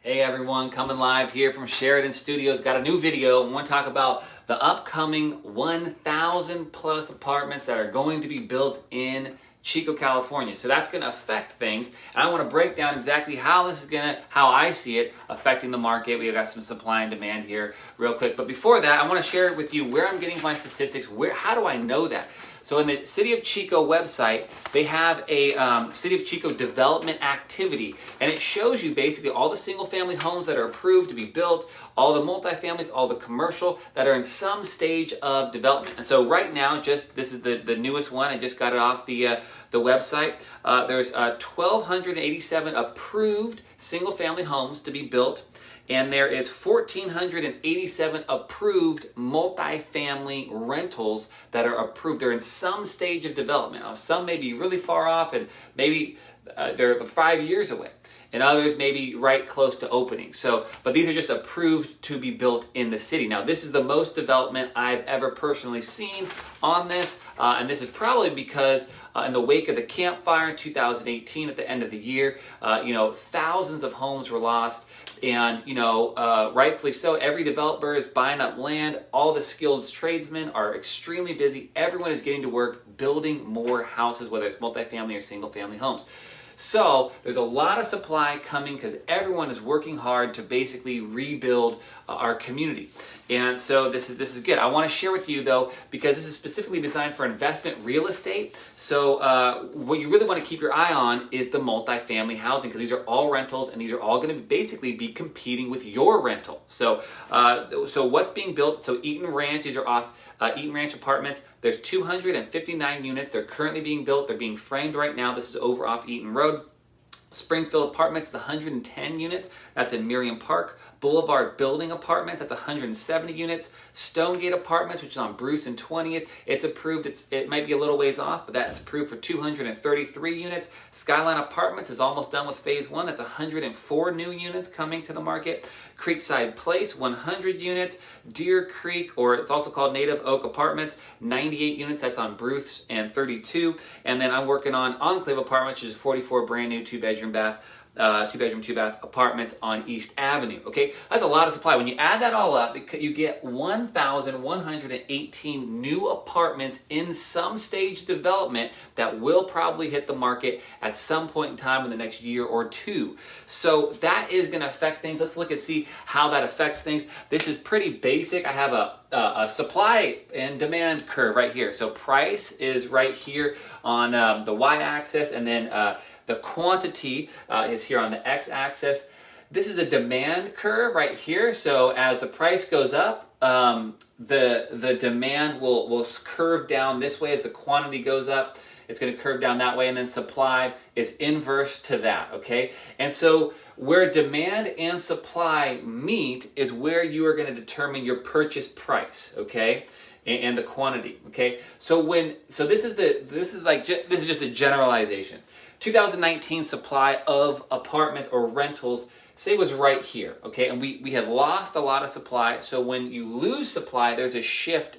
Hey everyone, coming live here from Sheridan Studios. Got a new video. I want to talk about the upcoming 1,000 plus apartments that are going to be built in Chico, California. So that's going to affect things. And I want to break down exactly how this is how I see it affecting the market. We've got some supply and demand here real quick. But before that, I want to share with you where I'm getting my statistics. How do I know that? So in the City of Chico website, they have a City of Chico development activity, and it shows you basically all the single-family homes that are approved to be built, all the multifamilies, all the commercial that are in some stage of development. And so right now, this is the newest one. I just got it off the website. There's 1,287 approved single-family homes to be built. And there is 1,487 approved multifamily rentals that are approved. They're in some stage of development. Now, some may be really far off and maybe they're 5 years away. And others may be right close to opening. But these are just approved to be built in the city. Now, this is the most development I've ever personally seen on this. And this is probably because in the wake of the Camp Fire in 2018 at the end of the year, thousands of homes were lost. And, rightfully so, every developer is buying up land. All the skilled tradesmen are extremely busy. Everyone is getting to work building more houses, whether it's multifamily or single-family homes. So there's a lot of supply coming because everyone is working hard to basically rebuild our community. And so this is good. I want to share with you though, because this is specifically designed for investment real estate. So what you really want to keep your eye on is the multifamily housing, because these are all rentals and these are all going to basically be competing with your rental. So what's being built? So Eaton Ranch, these are off Eaton Ranch Apartments. There's 259 units. They're currently being built. They're being framed right now. This is over off Eaton Road. Springfield Apartments, the 110 units. That's in Miriam Park. Boulevard Building Apartments, that's 170 units. Stonegate Apartments, which is on Bruce and 20th, it's approved. It might be a little ways off, but that's approved for 233 units. Skyline Apartments is almost done with phase one. That's 104 new units coming to the market. Creekside Place, 100 units. Deer Creek, or it's also called Native Oak Apartments, 98 units. That's on Bruce and 32. And then I'm working on Enclave Apartments, which is 44 brand new two-bedroom, two-bath apartments on East Avenue. Okay, that's a lot of supply. When you add that all up, you get 1,118 new apartments in some stage development that will probably hit the market at some point in time in the next year or two. So that is going to affect things. Let's look and see how that affects things. This is pretty basic. I have a supply and demand curve right here. So price is right here on the y-axis, and then the quantity is here on the x-axis. This is a demand curve right here. So as the price goes up, the demand will curve down this way. As the quantity goes up, it's going to curve down that way, and then supply is inverse to that, okay? And so where demand and supply meet is where you are going to determine your purchase price, okay? And the quantity, okay? So this is just a generalization. 2019 supply of apartments or rentals, say, was right here, okay? And we have lost a lot of supply. So when you lose supply, there's a shift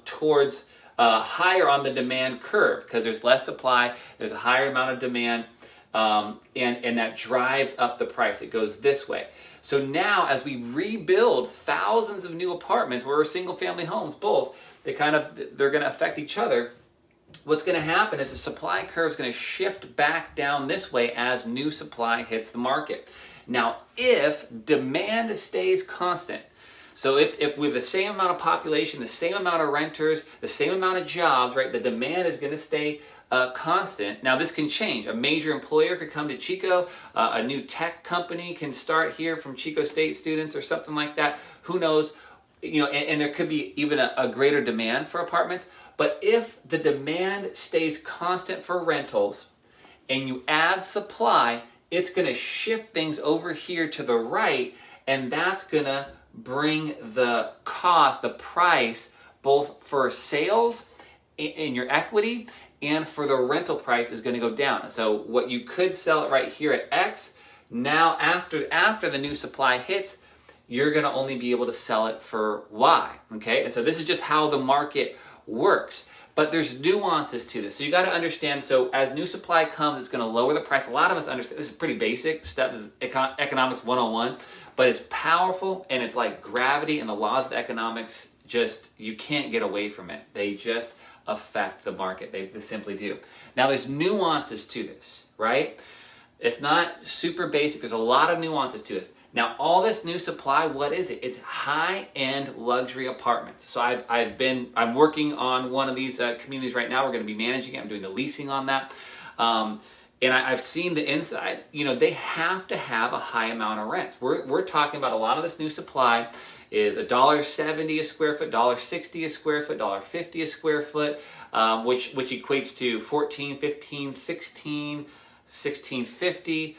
towards higher on the demand curve, because there's less supply, there's a higher amount of demand, and that drives up the price. It goes this way. So now as we rebuild thousands of new apartments, where single-family homes, both, they're going to affect each other. What's going to happen is the supply curve is going to shift back down this way as new supply hits the market. Now, if demand stays constant, so if we have the same amount of population, the same amount of renters, the same amount of jobs, right, the demand is going to stay constant. Now, this can change. A major employer could come to Chico. A new tech company can start here from Chico State students or something like that. Who knows? And there could be even a greater demand for apartments. But if the demand stays constant for rentals and you add supply, it's going to shift things over here to the right, and that's going to bring the cost, the price, both for sales in your equity and for the rental price is going to go down. So what you could sell it right here at X, now after the new supply hits, you're going to only be able to sell it for Y, okay? And so this is just how the market works. But there's nuances to this. So you got to understand, so as new supply comes, it's going to lower the price. A lot of us understand, this is pretty basic stuff, this is economics 101, but it's powerful, and it's like gravity, and the laws of economics just, you can't get away from it. They just affect the market. They simply do. Now there's nuances to this, right? It's not super basic. There's a lot of nuances to this. Now, all this new supply, what is it? It's high-end luxury apartments. So I'm working on one of these communities right now. We're going to be managing it. I'm doing the leasing on that. And I've seen the inside. You know, they have to have a high amount of rents. We're talking about a lot of this new supply is $1.70 a square foot, $1.60 a square foot, $1.50 a square foot, which equates to $14, $15, $16, $16.50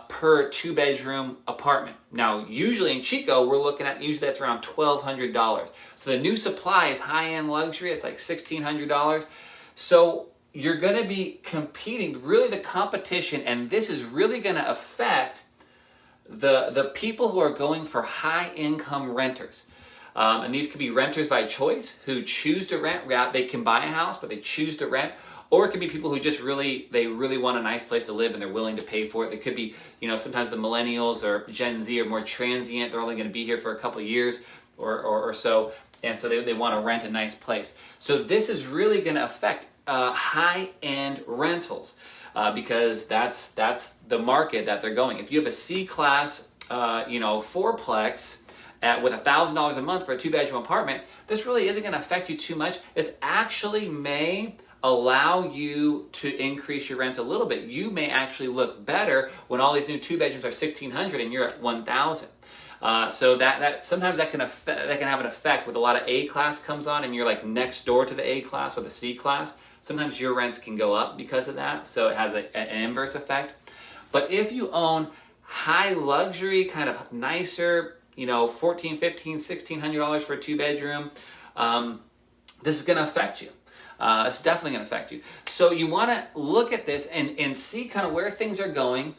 per two-bedroom apartment. Now, usually in Chico, we're looking at, usually that's around $1,200. So the new supply is high-end luxury. It's like $1,600. So you're going to be competing, really the competition, and this is really going to affect the people who are going for high-income renters. And these could be renters by choice who choose to rent. They can buy a house, but they choose to rent. Or it could be people who just really want a nice place to live and they're willing to pay for it. It could be, you know, sometimes the millennials or Gen Z are more transient. They're only going to be here for a couple of years or so. And so they want to rent a nice place. So this is really going to affect high-end rentals because that's the market that they're going. If you have a C-class, fourplex with $1,000 a month for a two-bedroom apartment, this really isn't going to affect you too much. This actually may allow you to increase your rents a little bit. You may actually look better when all these new two bedrooms are $1,600 and you're at $1,000. So that sometimes that can have an effect with a lot of A class comes on and you're like next door to the A class with a C class. Sometimes your rents can go up because of that. So it has an inverse effect. But if you own high luxury, kind of nicer, $1,400, $1,500, $1,600 for a two bedroom, this is going to affect you. It's definitely going to affect you. So you want to look at this and see kind of where things are going,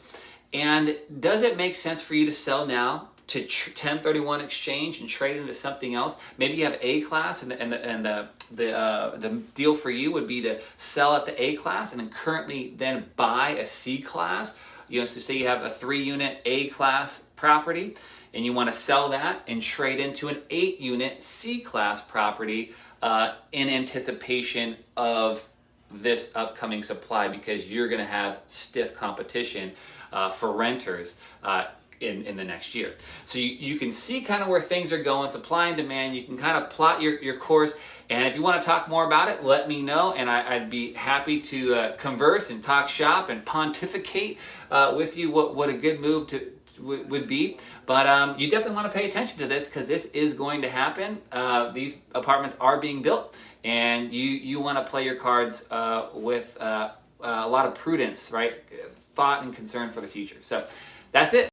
and does it make sense for you to sell now to 1031 exchange and trade into something else? Maybe you have A class, and the deal for you would be to sell at the A class and then currently then buy a C class. So say you have a 3-unit A class property and you want to sell that and trade into an 8-unit C class property in anticipation of this upcoming supply, because you're going to have stiff competition for renters in the next year. So you can see kind of where things are going, supply and demand. You can kind of plot your course, and if you want to talk more about it, let me know, and I'd be happy to converse and talk shop and pontificate with you what a good move would be. But you definitely want to pay attention to this, because this is going to happen. These apartments are being built, and you want to play your cards with a lot of prudence, right? Thought and concern for the future. So that's it.